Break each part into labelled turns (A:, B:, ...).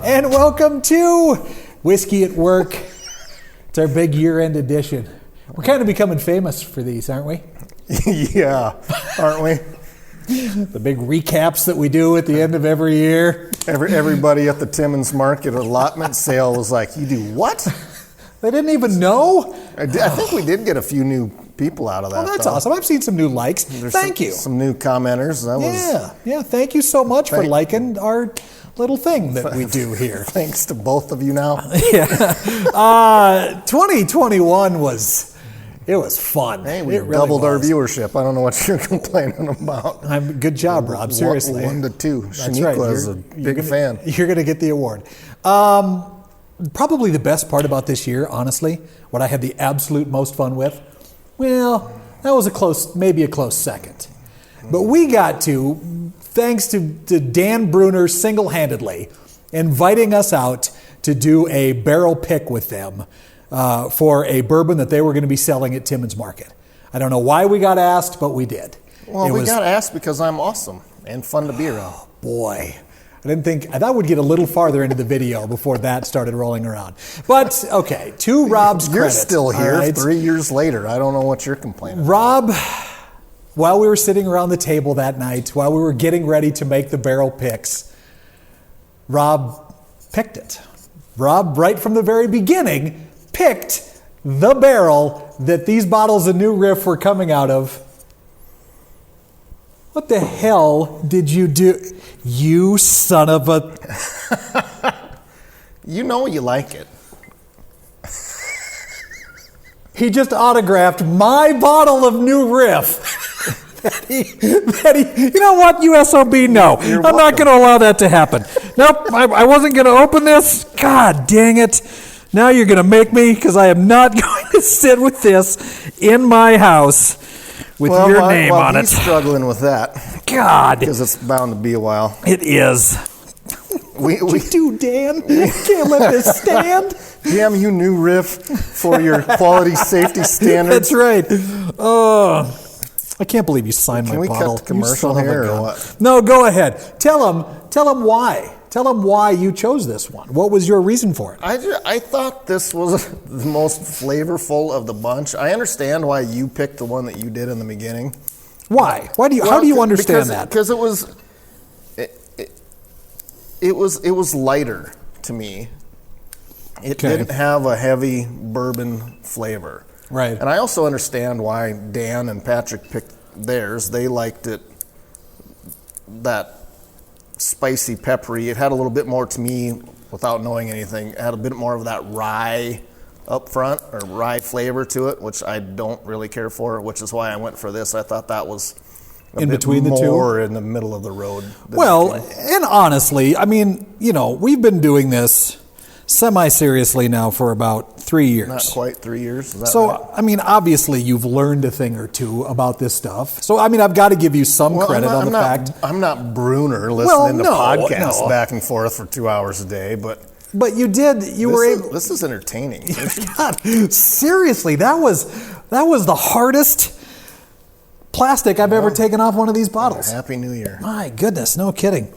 A: and welcome to Whiskey at Work. It's our big year-end edition. We're kind of becoming famous for these, aren't we?
B: Yeah, aren't we?
A: The big recaps that we do at the end of every year.
B: Everybody at the Timmins Market allotment sale was like, "You do what?"
A: They didn't even know?
B: I think we did get a few new people out of that.
A: Oh, that's awesome. I've seen some new likes. Thank you.
B: Some new commenters.
A: Yeah. Thank you so much for liking our little thing that we do here.
B: Thanks to both of you now.
A: Yeah. 2021 was fun.
B: Hey, we doubled our viewership. I don't know what you're complaining about.
A: Good job, Rob. Seriously.
B: 1 to 2.
A: That's right.
B: Shaniqua is a big fan.
A: You're going to get the award. Probably the best part about this year, honestly, what I had the absolute most fun with, well, that was maybe a close second. But we got to, thanks to Dan Bruner single-handedly, inviting us out to do a barrel pick with them for a bourbon that they were going to be selling at Timmins Market. I don't know why we got asked, but we did.
B: Well, we got asked because I'm awesome and fun to be around.
A: Boy. I thought we'd get a little farther into the video before that started rolling around. But, okay, to Rob's credit.
B: You're still here 3 years later. I don't know what you're complaining about.
A: Rob, while we were sitting around the table that night, while we were getting ready to make the barrel picks, Rob picked it. Rob, right from the very beginning, picked the barrel that these bottles of New Riff were coming out of. What the hell did you do? You son of a...
B: You know you like it.
A: He just autographed my bottle of New Riff. You know what, you SOB? No. I'm not going to allow that to happen. Nope, I wasn't going to open this. God dang it. Now you're going to make me, because I am not going to sit with this in my house with your name on it.
B: He's struggling with that.
A: God.
B: Because it's bound to be a while.
A: It is. What you do, Dan? You can't let this stand.
B: Damn you, New Riff, for your quality safety standards.
A: That's right. I can't believe you signed my bottle.
B: Can we cut the commercial here or what?
A: No, go ahead. Tell him why. Tell them why you chose this one. What was your reason for it?
B: I thought this was the most flavorful of the bunch. I understand why you picked the one that you did in the beginning.
A: Why? How do you understand that?
B: Because it was lighter to me. It didn't have a heavy bourbon flavor.
A: Right.
B: And I also understand why Dan and Patrick picked theirs. They liked it that spicy, peppery. It had a little bit more, to me, without knowing anything, it had a bit more of that rye up front, or rye flavor to it, which I don't really care for, which is why I went for this. I thought that was
A: in between the two,
B: more in the middle of the road.
A: Well, and honestly, I mean, we've been doing this semi-seriously now for about 3 years.
B: Not quite 3 years. Is that
A: so,
B: right?
A: I mean, obviously you've learned a thing or two about this stuff. So, I mean, I've got to give you some credit on the fact.
B: I'm not Bruner listening to podcasts back and forth for 2 hours a day, but
A: you did. You were able.
B: This is entertaining.
A: God, seriously, that was the hardest plastic I've ever taken off one of these bottles.
B: Happy New Year.
A: My goodness, no kidding.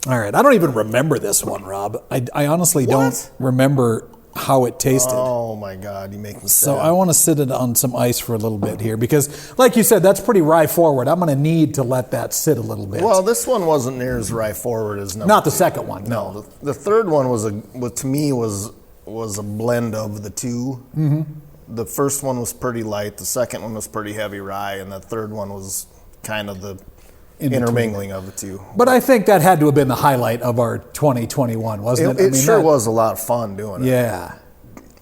A: All right, I don't even remember this one, Rob. I honestly don't remember how it tasted.
B: Oh my God, you make me sad.
A: So I want to sit it on some ice for a little bit here because, like you said, that's pretty rye forward. I'm going to need to let that sit a little bit.
B: Well, this one wasn't near as rye forward as number
A: Not the
B: 2.
A: second one.
B: No, the third one was to me was a blend of the two. Mm-hmm. The first one was pretty light. The second one was pretty heavy rye, and the third one was kind of the intermingling of the two.
A: But I think that had to have been the highlight of our 2021, wasn't it?
B: It sure was a lot of fun doing it.
A: Yeah.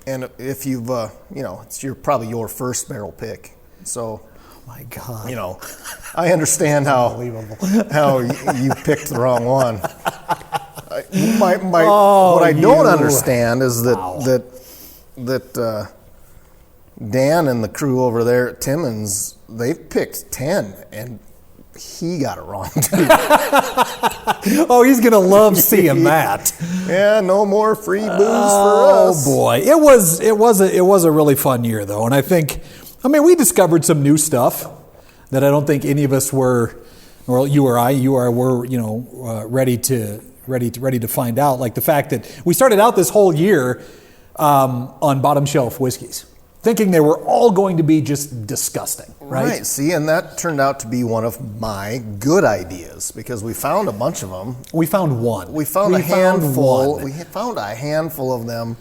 B: And if you've, it's probably your first barrel pick. So,
A: my God.
B: I understand how you picked the wrong one. What I don't understand is that Dan and the crew over there at Timmins, they picked 10 and he got it wrong too.
A: Oh, he's gonna love seeing that.
B: Yeah, no more free booze for us.
A: Oh boy, it was a really fun year though, and I mean, we discovered some new stuff that I don't think any of us were, or you or I, were ready to ready to find out. Like the fact that we started out this whole year on bottom shelf whiskeys, thinking they were all going to be just disgusting, right?
B: See, and that turned out to be one of my good ideas because we found a bunch of them.
A: We found one.
B: We found a handful. We found a handful of them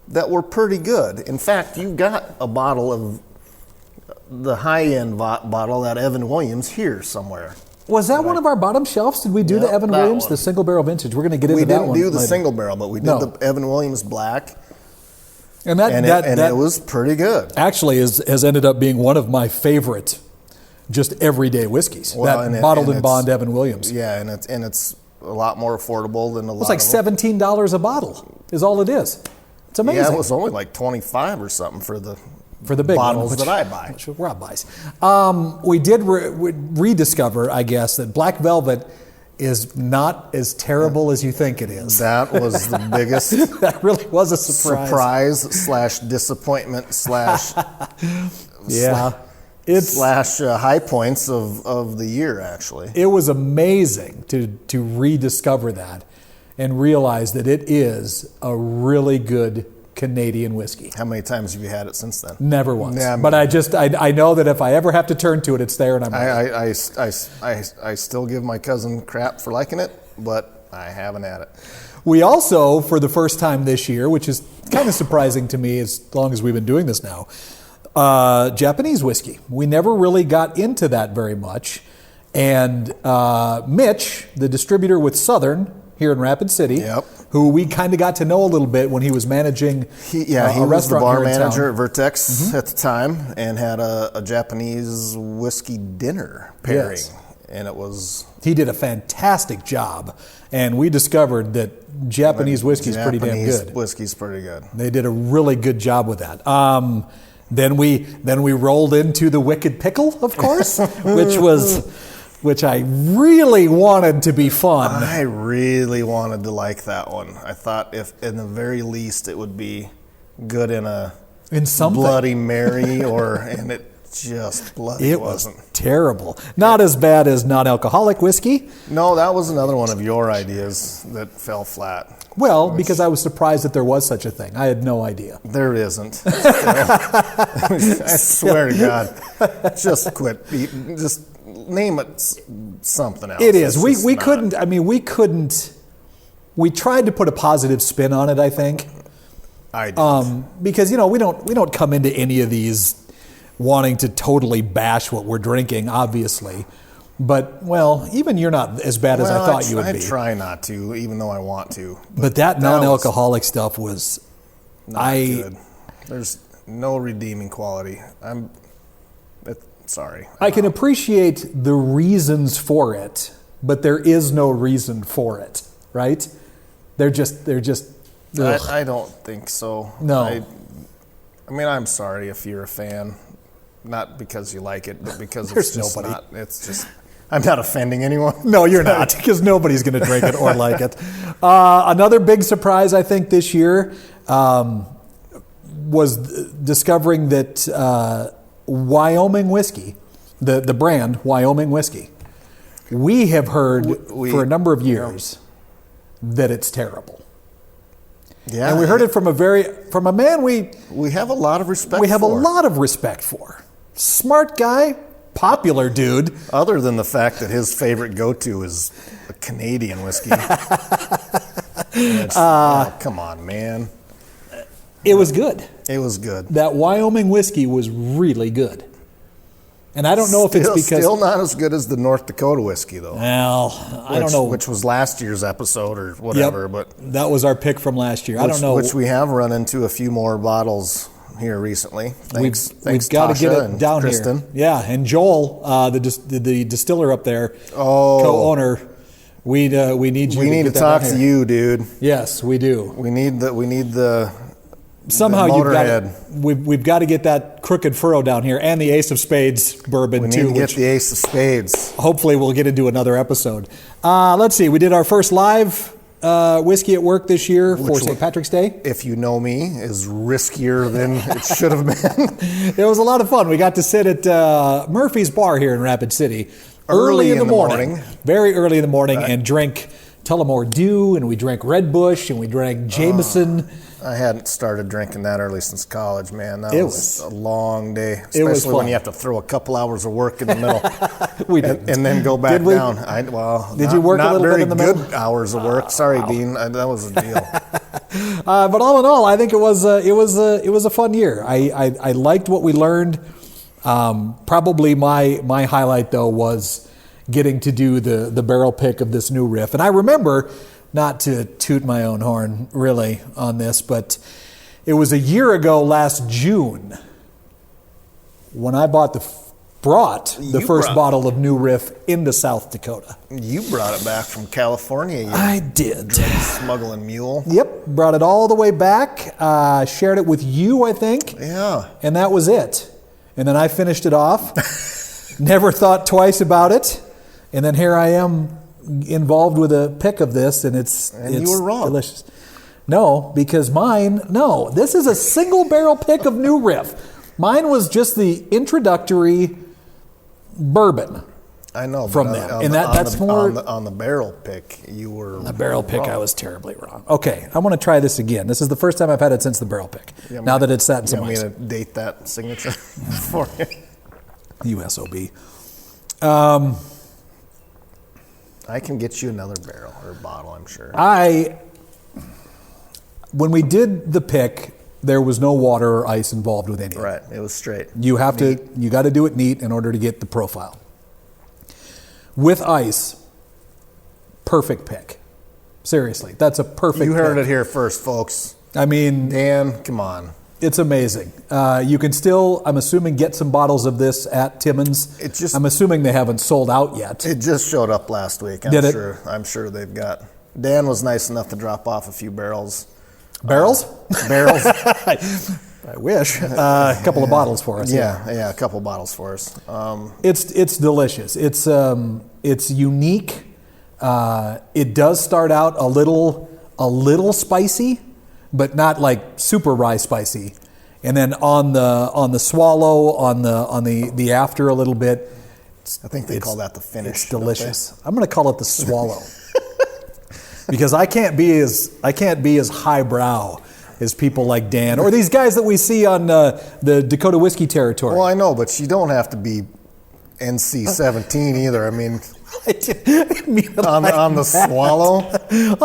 B: that were pretty good. In fact, you got a bottle of the high-end bottle, that Evan Williams, here somewhere.
A: Was that one of our bottom shelves? Did we do the Evan Williams,
B: one.
A: the single barrel vintage? We're going to get into that one.
B: We didn't do the
A: later.
B: single barrel, but we did the Evan Williams Black.
A: And
B: it was pretty good.
A: Actually has ended up being one of my favorite just everyday whiskeys.
B: Well,
A: that bottled in bond Evan Williams.
B: Yeah, and it's a lot more affordable than a lot.
A: It's like $17 a bottle is all it is. It's amazing.
B: Yeah, it was only like 25 or something for the
A: big
B: bottles
A: one,
B: that I buy.
A: Which Rob buys. We did rediscover, I guess, that Black Velvet is not as terrible as you think it is.
B: That was the biggest.
A: That really was a surprise.
B: /disappointment high points of the year, actually.
A: It was amazing to rediscover that and realize that it is a really good Canadian whiskey.
B: How many times have you had it since then?
A: Never once.
B: Yeah,
A: but I know that if I ever have to turn to it, it's there, and I'm ready.
B: I still give my cousin crap for liking it, but I haven't had it.
A: We also, for the first time this year, which is kind of surprising to me as long as we've been doing this now, Japanese whiskey. We never really got into that very much. And Mitch, the distributor with Southern here in Rapid City, who we kind of got to know a little bit when he was managing
B: he
A: a
B: was the
A: restaurant
B: bar
A: here in
B: manager
A: town.
B: at Vertex at the time and had a Japanese whiskey dinner pairing.
A: Yes.
B: And it was...
A: He did a fantastic job. And we discovered that Japanese whiskey is pretty damn good.
B: Japanese whiskey's pretty good.
A: They did a really good job with that. Then we rolled into the Wicked Pickle, of course, which I really wanted to be fun.
B: I really wanted to like that one. I thought if, in the very least, it would be good in
A: something.
B: Bloody Mary, and it just bloody wasn't.
A: It was terrible. Not as bad as non-alcoholic whiskey.
B: No, that was another one of your ideas that fell flat.
A: Well, because I was surprised that there was such a thing. I had no idea.
B: There isn't. I swear to God. Just quit. Just name it something else.
A: It is. We couldn't. We tried to put a positive spin on it, I think.
B: I did.
A: Because we don't come into any of these wanting to totally bash what we're drinking, obviously. But, well, even you're not as bad as I thought you would be.
B: I try not to, even though I want to.
A: But that non-alcoholic stuff was...
B: not good. There's no redeeming quality. Sorry.
A: I can appreciate the reasons for it, but there is no reason for it, right? They're just...
B: I don't think so.
A: No.
B: I mean, I'm sorry if you're a fan. Not because you like it, but because it's just
A: nobody.
B: not... It's just... I'm not offending anyone.
A: No, you're not, because nobody's going to drink it or like it. Another big surprise, I think, this year was discovering that Wyoming Whiskey, the brand Wyoming Whiskey, we have heard for a number of years that it's terrible.
B: Yeah,
A: and we heard it from a man we
B: have a lot of respect.
A: We have a lot of respect for. Smart guy. Popular dude.
B: Other than the fact that his favorite go-to is a Canadian whiskey. Come on, man.
A: It was good.
B: It was good.
A: That Wyoming whiskey was really good. And I don't know if it's because...
B: Still not as good as the North Dakota whiskey, though.
A: Well, I don't know.
B: Which was last year's episode or whatever.
A: Yep,
B: but
A: that was our pick from last year. I don't know.
B: Which we have run into a few more bottles here recently. Thanks,
A: we've got to get it down
B: Kristen.
A: here. Yeah, and Joel, the distiller up there, co-owner, we need you.
B: We need to talk to you, dude.
A: Yes, we do.
B: We need the
A: somehow
B: the
A: you've got we've got to get that Crooked Furrow down here and the Ace of Spades bourbon
B: we
A: too.
B: We need to get the Ace of Spades.
A: Hopefully, we'll get into another episode. Let's see. We did our first live whiskey at work this year for St. Patrick's Day.
B: If you know me, is riskier than it should have been.
A: It was a lot of fun. We got to sit at Murphy's Bar here in Rapid City early in the morning. Very early in the morning and drink Tullamore Dew, and we drank Red Bush, and we drank Jameson.
B: I hadn't started drinking that early since college, man. That
A: It
B: was a long day,
A: it was
B: especially when
A: fun.
B: you have to throw a couple hours of work in the middle
A: We didn't.
B: and then go back
A: Did we?
B: down.
A: Did you work a little bit in the middle?
B: Not very good hours of work. Sorry, Dean. That was a deal.
A: But all in all, I think it was a fun year. I liked what we learned. Probably my highlight though was getting to do the barrel pick of this new Riff. And I remember, not to toot my own horn really on this, but it was a year ago last June when I brought the first bottle of new Riff into South Dakota.
B: You brought it back from California. You
A: I did.
B: smuggling mule.
A: Yep, brought it all the way back, shared it with you, I think.
B: Yeah.
A: And that was it. And then I finished it off. Never thought twice about it. And then here I am involved with a pick of this, and it's
B: you were wrong.
A: Delicious. No, because this is a single barrel pick of new Riff. Mine was just the introductory bourbon.
B: I know.
A: From
B: but
A: them. And that's more...
B: On the barrel pick, you were
A: The barrel pick,
B: wrong.
A: I was terribly wrong. Okay, I want to try this again. This is the first time I've had it since the barrel pick. Now that it's sat in some
B: You
A: ice.
B: want me to date that signature for you?
A: USOB.
B: I can get you another barrel or bottle, I'm sure.
A: When we did the pick, there was no water or ice involved with any of it.
B: Right, it was straight.
A: You got to do it neat in order to get the profile. With ice, perfect pick. Seriously, that's a perfect
B: You heard
A: pick.
B: it here first, folks.
A: I mean,
B: Dan, come on.
A: it's amazing. You can still, I'm assuming, get some bottles of this at Timmins. I'm assuming they haven't sold out yet.
B: It just showed up last week. I'm sure they've got. Dan was nice enough to drop off a few barrels.
A: Barrels?
B: Barrels.
A: I wish. A couple of bottles for us.
B: Yeah, a couple bottles for us.
A: It's delicious. It's unique. It does start out a little spicy, but not like super rye spicy. And then on the swallow, on the after a little bit.
B: I think they call that the finish.
A: It's delicious. I'm going to call it the swallow. Because I can't be as highbrow as people like Dan or these guys that we see on the Dakota Whiskey Territory.
B: Well, I know, but you don't have to be NC-17 either. I mean, on the swallow.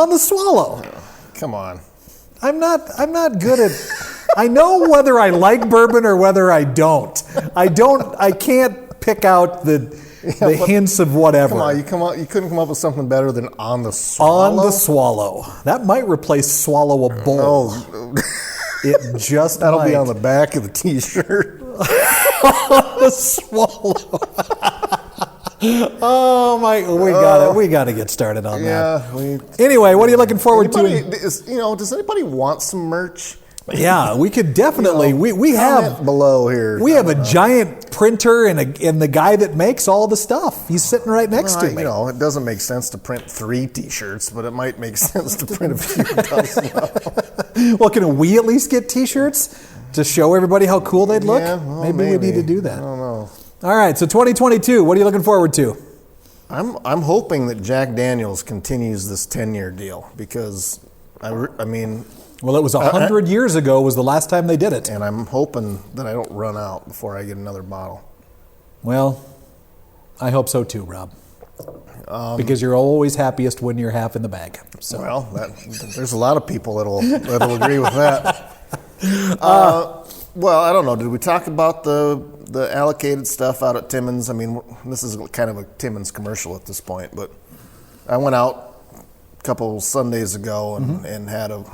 A: On the swallow.
B: Come on.
A: I'm not good at. I know whether I like bourbon or whether I don't. I can't pick out the hints of whatever.
B: Come on, you couldn't come up with something better than on the swallow.
A: On the swallow. That might replace swallowable.
B: Oh,
A: it just
B: that'll
A: might.
B: be on the back of the T-shirt.
A: On the swallow. Oh my! We got to get started on that. Anyway, what are you looking forward to?
B: Does anybody want some merch?
A: Yeah, we could definitely. We have
B: below here.
A: We have a giant printer and the guy that makes all the stuff. He's sitting right next to me.
B: It doesn't make sense to print 3 T-shirts, but it might make sense to print a few dozen.
A: Well, can we at least get T-shirts to show everybody how cool they'd look?
B: Yeah, well,
A: maybe we need to do that.
B: I don't know.
A: All right, so 2022. What are you looking forward to?
B: I'm hoping that Jack Daniels continues this 10-year deal because I mean.
A: Well, it was 100 years ago was the last time they did it.
B: And I'm hoping that I don't run out before I get another bottle.
A: Well, I hope so too, Rob. Because you're always happiest when you're half in the bag. So.
B: Well, there's a lot of people that'll agree with that. Well, I don't know. Did we talk about the allocated stuff out at Timmins? I mean, this is kind of a Timmins commercial at this point, but I went out a couple Sundays ago and had a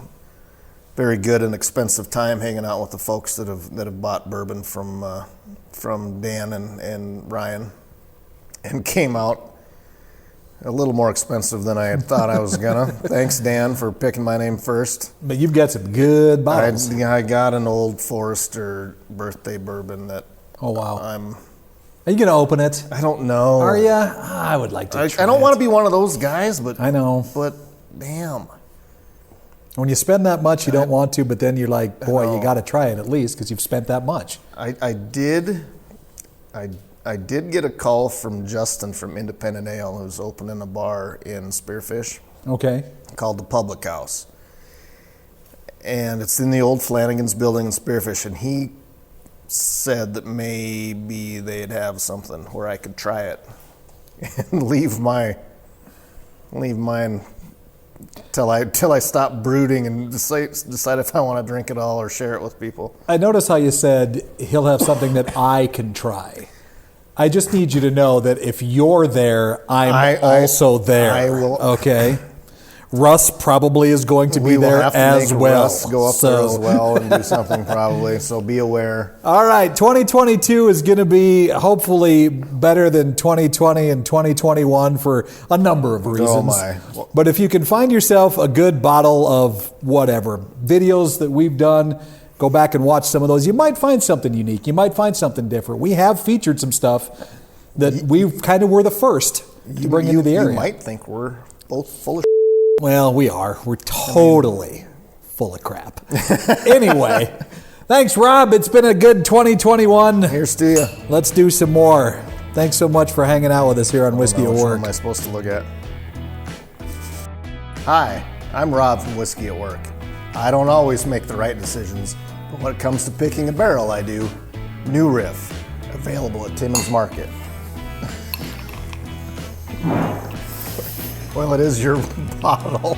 B: very good and expensive time hanging out with the folks that have bought bourbon from Dan and Ryan, and came out a little more expensive than I had thought I was gonna. Thanks, Dan, for picking my name first.
A: But you've got some good bottles.
B: I got an Old Forester birthday bourbon that.
A: Oh wow!
B: Are
A: you gonna open it?
B: I don't know.
A: Are you? I would like to.
B: I don't want to be one of those guys, but
A: I know.
B: But damn.
A: When you spend that much, you don't want to, but then you're like, boy, you got to try it at least because you've spent that much.
B: I did get a call from Justin from Independent Ale, who's opening a bar in Spearfish.
A: Okay.
B: called the Public House. And it's in the old Flanagan's building in Spearfish. And he said that maybe they'd have something where I could try it and leave mine till I stop brooding and decide if I want to drink it all or share it with people.
A: I notice how you said he'll have something that I can try. I just need you to know that if you're there, I'm also there.
B: I will.
A: Okay. Russ probably is going to be
B: We will
A: there
B: have to
A: as
B: make
A: well.
B: Russ go up there as well and do something probably. So be aware.
A: All right, 2022 is going to be hopefully better than 2020 and 2021 for a number of reasons.
B: Oh my.
A: But if you can find yourself a good bottle of whatever, videos that we've done, go back and watch some of those. You might find something unique. You might find something different. We have featured some stuff that we kind of were the first to bring into the area.
B: You might think we're both full of
A: Well, we are. We're totally full of crap. Anyway, thanks, Rob. It's been a good 2021.
B: Here's to you.
A: Let's do some more. Thanks so much for hanging out with us here on Whiskey at
B: Which one
A: Work.
B: am I supposed to look at? Hi, I'm Rob from Whiskey at Work. I don't always make the right decisions, but when it comes to picking a barrel, I do. New Riff, available at Timmins Market. Well, it is your bottle.